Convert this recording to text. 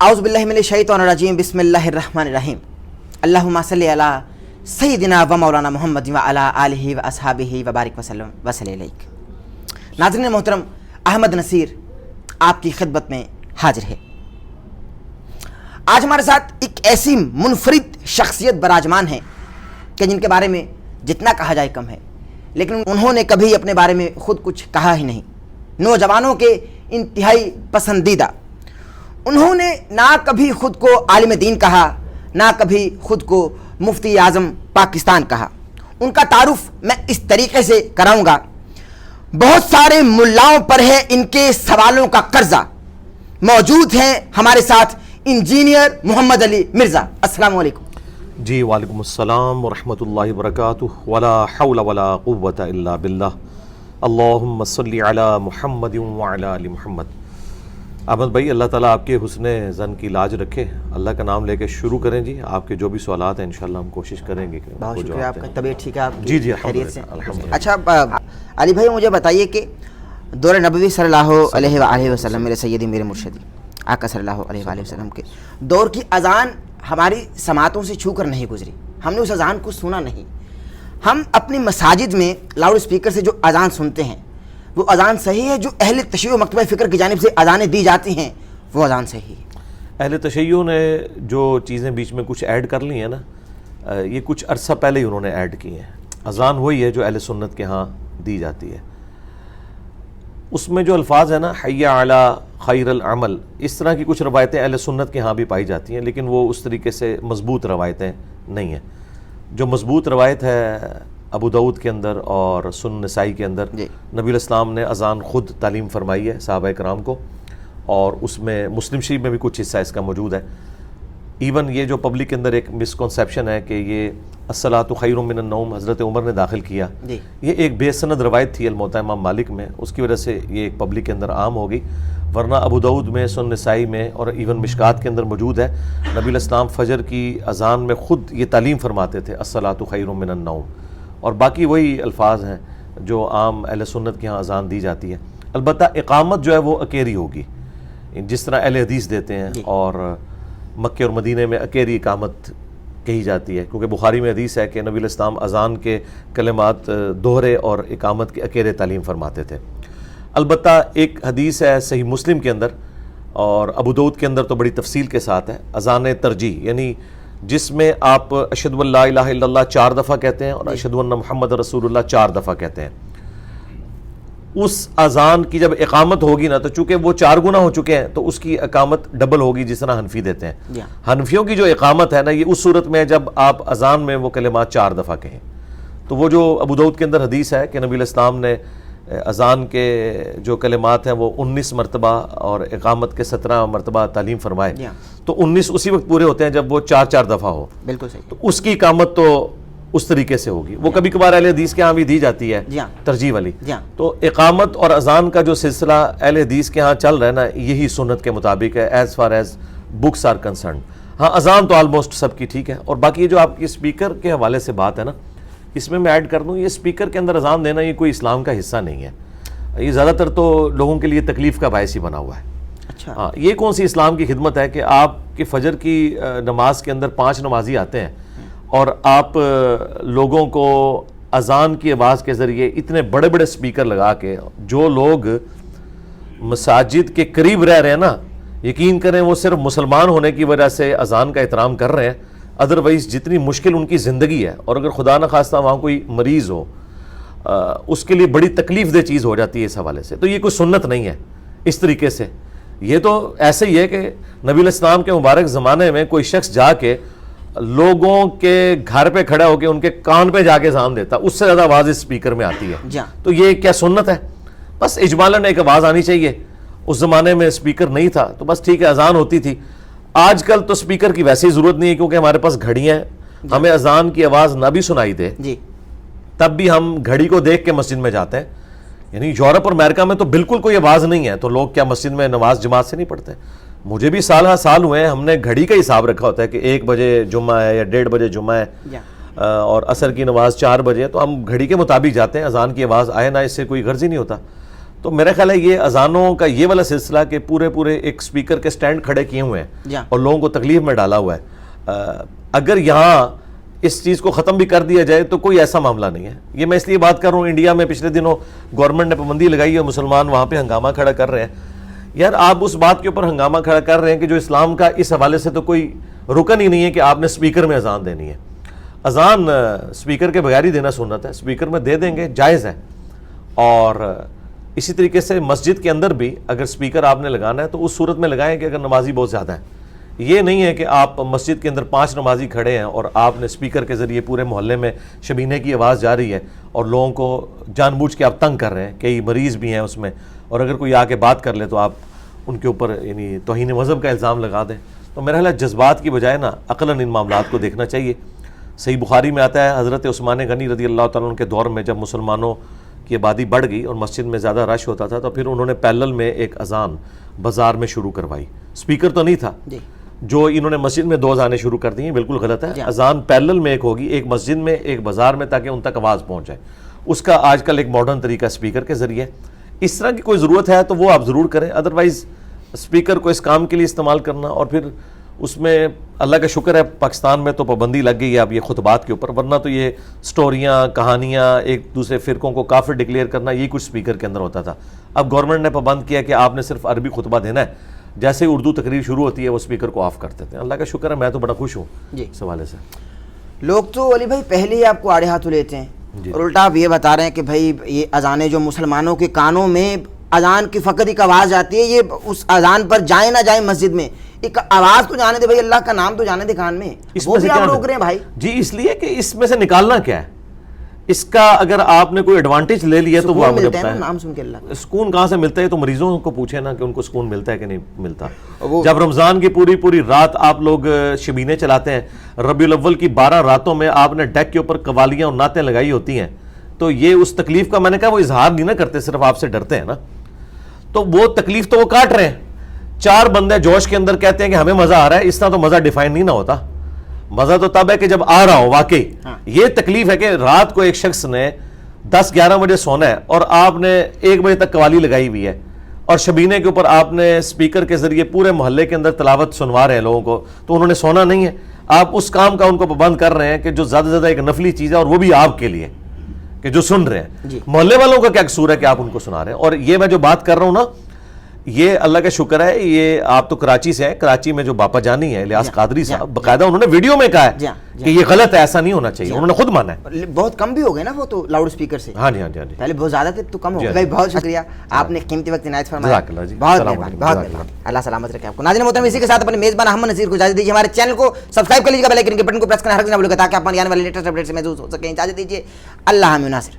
اعوذ باللہ من الشیطان الرجیم بسم اللہ الرحمن الرحیم اللہم صلی علی سیدنا و مولانا محمد و علی آلہ و اصحابہ و بارک وسلم وصلی علیک۔ ناظرین محترم، احمد نصیر آپ کی خدمت میں حاضر ہے۔ آج ہمارے ساتھ ایک ایسی منفرد شخصیت براجمان ہے کہ جن کے بارے میں جتنا کہا جائے کم ہے، لیکن انہوں نے کبھی اپنے بارے میں خود کچھ کہا ہی نہیں۔ نوجوانوں کے انتہائی پسندیدہ، انہوں نے نہ کبھی خود کو عالم دین کہا، نہ کبھی خود کو مفتی اعظم پاکستان کہا۔ ان کا تعارف میں اس طریقے سے کراؤں گا، بہت سارے ملاؤں پر ہے ان کے سوالوں کا قرضہ۔ موجود ہیں ہمارے ساتھ انجینئر محمد علی مرزا۔ السلام علیکم۔ جی وعلیکم السلام ورحمۃ اللہ وبرکاتہ۔ ولا حول ولا قوۃ الا باللہ۔ اللہم صلی علی محمد وعلی آل محمد۔ احمد بھائی، اللہ تعالیٰ آپ کے حسن ظن کی لاج رکھے۔ اللہ کا نام لے کے شروع کریں جی۔ آپ کے جو بھی سوالات ہیں انشاءاللہ ہم کوشش کریں گے کہ بہت شکریہ۔ آپ کا طبیعت ٹھیک ہے؟ آپ جی جی خیریت سے؟ الحمدللہ۔ اچھا علی بھائی، مجھے بتائیے کہ دور نبوی صلی اللہ علیہ وآلہ وسلم، میرے سیدی میرے مرشدی آقا صلی اللہ علیہ وآلہ وسلم کے دور کی اذان ہماری سماعتوں سے چھو کر نہیں گزری، ہم نے اس اذان کو سنا نہیں۔ ہم اپنی مساجد میں لاؤڈ اسپیکر سے جو اذان سنتے ہیں وہ اذان صحیح ہے؟ جو اہل تشیع و مکتبہ فکر کی جانب سے اذانیں دی جاتی ہیں وہ اذان صحیح ہے؟ اہل تشیع نے جو چیزیں بیچ میں کچھ ایڈ کر لی ہیں نا، یہ کچھ عرصہ پہلے ہی انہوں نے ایڈ کی ہیں۔ اذان وہی ہے جو اہل سنت کے ہاں دی جاتی ہے۔ اس میں جو الفاظ ہیں نا، حی علی خیر العمل، اس طرح کی کچھ روایتیں اہل سنت کے ہاں بھی پائی جاتی ہیں، لیکن وہ اس طریقے سے مضبوط روایتیں نہیں ہیں۔ جو مضبوط روایت ہے ابو داؤد کے اندر اور سنن نسائی کے اندر، نبی الاسلام نے اذان خود تعلیم فرمائی ہے صحابہ کرام کو، اور اس میں مسلم شریف میں بھی کچھ حصہ اس کا موجود ہے۔ ایون یہ جو پبلک کے اندر ایک مسکنسیپشن ہے کہ یہ الصلاۃ خیر من النوم حضرت عمر نے داخل کیا، یہ ایک بے سند روایت تھی الموطا امام مالک میں، اس کی وجہ سے یہ ایک پبلک کے اندر عام ہو گئی، ورنہ ابو داؤد میں، سنن نسائی میں اور ایون مشکات کے اندر موجود ہے۔ نبی الاسلام فجر کی اذان میں خود یہ تعلیم فرماتے تھے الصلاۃ خیر من النوم، اور باقی وہی الفاظ ہیں جو عام اہل سنت کے ہاں اذان دی جاتی ہے۔ البتہ اقامت جو ہے وہ اکیری ہوگی، جس طرح اہل حدیث دیتے ہیں، اور مکہ اور مدینہ میں اکیری اقامت کہی جاتی ہے، کیونکہ بخاری میں حدیث ہے کہ نبی الاسلام اذان کے کلمات دوہرے اور اقامت کے اکیرے تعلیم فرماتے تھے۔ البتہ ایک حدیث ہے صحیح مسلم کے اندر اور ابو داؤد کے اندر تو بڑی تفصیل کے ساتھ ہے، اذان ترجیح، یعنی جس میں آپ اشہد ان لا الہ الا اللہ 4 دفعہ کہتے ہیں اور اشہد ان محمد رسول اللہ 4 دفعہ کہتے ہیں۔ اس اذان کی جب اقامت ہوگی نا، تو چونکہ وہ 4 گنا ہو چکے ہیں تو اس کی اقامت ڈبل ہوگی، جس طرح حنفی دیتے ہیں۔ حنفیوں کی جو اقامت ہے نا، یہ اس صورت میں جب آپ اذان میں وہ کلمات 4 دفعہ کہیں۔ تو وہ جو ابو داؤد کے اندر حدیث ہے کہ نبی الاسلام نے اذان کے جو کلمات ہیں وہ 19 مرتبہ اور اقامت کے 17 مرتبہ تعلیم فرمائے، تو 19 اسی وقت پورے ہوتے ہیں جب وہ 4 دفعہ ہو۔ بالکل صحیح۔ تو اس کی اقامت تو اس طریقے سے ہوگی۔ وہ کبھی کبھار اہل حدیث کے ہاں بھی دی جاتی ہے ترجیح والی۔ تو اقامت اور اذان کا جو سلسلہ اہل حدیث کے ہاں چل رہا ہے نا، یہی سنت کے مطابق ہے as far as books are concerned. ہاں اذان تو آلموسٹ سب کی ٹھیک ہے، اور باقی یہ جو آپ کی اسپیکر کے حوالے سے بات ہے نا، اس میں ایڈ کر دوں، یہ اسپیکر کے اندر اذان دینا یہ کوئی اسلام کا حصہ نہیں ہے، یہ زیادہ تر تو لوگوں کے لیے تکلیف کا باعث ہی بنا ہوا ہے۔ اچھا، ہاں، یہ کون سی اسلام کی خدمت ہے کہ آپ کے فجر کی نماز کے اندر 5 نمازی آتے ہیں اور آپ لوگوں کو اذان کی آواز کے ذریعے اتنے بڑے بڑے اسپیکر لگا کے، جو لوگ مساجد کے قریب رہ رہے ہیں نا، یقین کریں وہ صرف مسلمان ہونے کی وجہ سے اذان کا احترام کر رہے ہیں، ادروائز جتنی مشکل ان کی زندگی ہے، اور اگر خدا نخواستہ وہاں کوئی مریض ہو، اس کے لیے بڑی تکلیف دہ چیز ہو جاتی ہے اس حوالے سے۔ تو یہ کوئی سنت نہیں ہے اس طریقے سے۔ یہ تو ایسے ہی ہے کہ نبی الاسلام کے مبارک زمانے میں کوئی شخص جا کے لوگوں کے گھر پہ کھڑا ہو کے ان کے کان پہ جا کے اذان دیتا، اس سے زیادہ آواز اس اسپیکر میں آتی ہے۔ تو یہ کیا سنت ہے؟ بس اجمالاً ایک آواز آنی چاہیے۔ اس زمانے میں اسپیکر نہیں تھا تو بس ٹھیک ہے، اذان ہوتی تھی۔ آج کل تو اسپیکر کی ویسے ہی ضرورت نہیں ہے، کیونکہ ہمارے پاس گھڑیاں ہیں، ہمیں اذان کی آواز نہ بھی سنائی دے تب بھی ہم گھڑی کو دیکھ کے مسجد میں جاتے ہیں۔ یعنی یورپ اور امریکہ میں تو بالکل کوئی آواز نہیں ہے، تو لوگ کیا مسجد میں نماز جماعت سے نہیں پڑھتے؟ مجھے بھی سال ہاں سال ہوئے ہیں، ہم نے گھڑی کا حساب رکھا ہوتا ہے کہ 1 بجے جمعہ ہے یا 1:30 بجے جمعہ ہے، اور عصر کی نماز 4 بجے، تو ہم گھڑی کے مطابق جاتے ہیں، اذان کی آواز آئے نہ اس سے کوئی غرض ہی نہیں ہوتا۔ تو میرا خیال ہے یہ اذانوں کا یہ والا سلسلہ کہ پورے ایک سپیکر کے سٹینڈ کھڑے کیے ہوئے ہیں اور لوگوں کو تکلیف میں ڈالا ہوا ہے. اگر یہاں اس چیز کو ختم بھی کر دیا جائے تو کوئی ایسا معاملہ نہیں ہے. یہ میں اس لیے بات کر رہا ہوں, انڈیا میں پچھلے دنوں گورنمنٹ نے پابندی لگائی ہے, مسلمان وہاں پہ ہنگامہ کھڑا کر رہے ہیں. یار آپ اس بات کے اوپر ہنگامہ کھڑا کر رہے ہیں کہ جو اسلام کا اس حوالے سے تو کوئی رکن ہی نہیں ہے کہ آپ نے سپیکر میں اذان دینی ہے. اذان سپیکر کے بغیر ہی دینا سنت ہے, سپیکر میں دے دیں گے جائز ہے. اور اسی طریقے سے مسجد کے اندر بھی اگر سپیکر آپ نے لگانا ہے تو اس صورت میں لگائیں کہ اگر نمازی بہت زیادہ ہیں. یہ نہیں ہے کہ آپ مسجد کے اندر 5 نمازی کھڑے ہیں اور آپ نے سپیکر کے ذریعے پورے محلے میں شبینے کی آواز جا رہی ہے اور لوگوں کو جان بوجھ کے آپ تنگ کر رہے ہیں. کئی مریض بھی ہیں اس میں, اور اگر کوئی آ کے بات کر لے تو آپ ان کے اوپر یعنی توہین مذہب کا الزام لگا دیں. تو میرا خیال ہے جذبات کی بجائے نا عقلاً ان معاملات کو دیکھنا چاہیے. صحیح بخاری میں آتا ہے حضرت عثمان غنی رضی اللہ تعالیٰ عنہ کے دور میں جب مسلمانوں کی آبادی بڑھ گئی اور مسجد میں زیادہ رش ہوتا تھا تو پھر انہوں نے پیرلل میں ایک اذان بازار میں شروع کروائی. سپیکر تو نہیں تھا, جو انہوں نے مسجد میں 2 اذانیں شروع کر دی ہیں, بالکل غلط ہے. اذان پیرلل میں ایک ہوگی, ایک مسجد میں ایک بازار میں, تاکہ ان تک آواز پہنچ جائے. اس کا آج کل ایک ماڈرن طریقہ سپیکر کے ذریعے. اس طرح کی کوئی ضرورت ہے تو وہ آپ ضرور کریں, ادروائز سپیکر کو اس کام کے لیے استعمال کرنا. اور پھر اس میں اللہ کا شکر ہے پاکستان میں تو پابندی لگ گئی ہے اب یہ خطبات کے اوپر, ورنہ تو یہ سٹوریاں, کہانیاں, ایک دوسرے فرقوں کو کافر ڈکلیئر کرنا, یہ کچھ سپیکر کے اندر ہوتا تھا. اب گورنمنٹ نے پابند کیا کہ آپ نے صرف عربی خطبہ دینا ہے, جیسے ہی اردو تقریر شروع ہوتی ہے وہ سپیکر کو آف کر دیتے ہیں. اللہ کا شکر ہے, میں تو بڑا خوش ہوں اس حوالے سے. لوگ تو علی بھائی پہلے ہی آپ کو آڑے ہاتھوں لیتے ہیں, اور الٹا آپ یہ بتا رہے ہیں کہ بھائی یہ اذانیں جو مسلمانوں کے کانوں میں اذان کی فقط ایک آواز آتی ہے, یہ اس اذان پر جائیں نہ جائیں مسجد میں, ایک آواز تو جانے دے بھائی, اللہ کا نام تو جانے دے کان میں, وہ بھی آپ روک رہے ہیں بھائی. جی اس لیے کہ اس میں سے نکالنا کیا ہے, اس کا اگر آپ نے کوئی ایڈوانٹیج لے لیا تو وہ آپ مجھے بتائیں. نام سن کے اللہ سکون کہاں سے ملتا ہے, تو مریضوں کو پوچھیں نا کہ ان کو سکون ملتا ہے کہ نہیں ملتا. جب رمضان کی پوری رات آپ لوگ شبینے چلاتے ہیں, ربیع الاول کی 12 راتوں میں آپ نے ڈیک کے اوپر قوالیاں اور نعتیں لگائی ہوتی ہیں, تو یہ اس تکلیف کا میں نے کہا وہ اظہار نہیں نہ کرتے, صرف آپ سے ڈرتے ہیں نا. تو وہ تکلیف تو وہ کاٹ رہے ہیں. 4 بندے جوش کے اندر کہتے ہیں کہ ہمیں مزہ آ رہا ہے, اس طرح تو مزہ ڈیفائن نہیں نہ ہوتا. مزہ تو تب ہے کہ جب آ رہا ہو واقعی. یہ تکلیف ہے کہ رات کو ایک شخص نے 10-11 بجے سونا ہے اور آپ نے 1 بجے تک قوالی لگائی ہوئی ہے, اور شبینے کے اوپر آپ نے سپیکر کے ذریعے پورے محلے کے اندر تلاوت سنوا رہے ہیں لوگوں کو, تو انہوں نے سونا نہیں ہے. آپ اس کام کا ان کو پابند کر رہے ہیں کہ جو زیادہ سے زیادہ ایک نفلی چیز ہے, اور وہ بھی آپ کے لیے کہ جو سن رہے ہیں. محلے والوں کا کیا قصور ہے کہ آپ ان کو سنا رہے ہیں. اور یہ میں جو بات کر رہا ہوں نا, یہ اللہ کا شکر ہے, یہ آپ تو کراچی سے ہیں, کراچی میں جو باپا جانی ہے الیاس قادری صاحب, باقاعدہ انہوں نے ویڈیو میں کہا ہے کہ یہ غلط ہے, ایسا نہیں ہونا چاہیے. انہوں نے خود مانا ہے. بہت کم بھی ہو گئے نا وہ تو لاؤڈ اسپیکر سے. ہاں جی, پہلے بہت زیادہ تھے تو کم ہو گئے. بہت شکریہ, آپ نے قیمتی وقت عنایت فرمایا. بہت مہربانی, اللہ سلامت رکھے آپ کو. ناظرین محترم, اسی کے ساتھ اپنے میزبان احمد نذیر کو اجازت دیجیے. ہمارے چینل کو سبسکرائب کر لیجیے, بیل آئیکن کے بٹن کو پریس کرنا ہر نہ بھولیں تاکہ آپ آنے والے لیٹسٹ اپڈیٹ سے محظوظ ہو سکیں. اجازت دیجیے, اللہ حافظ.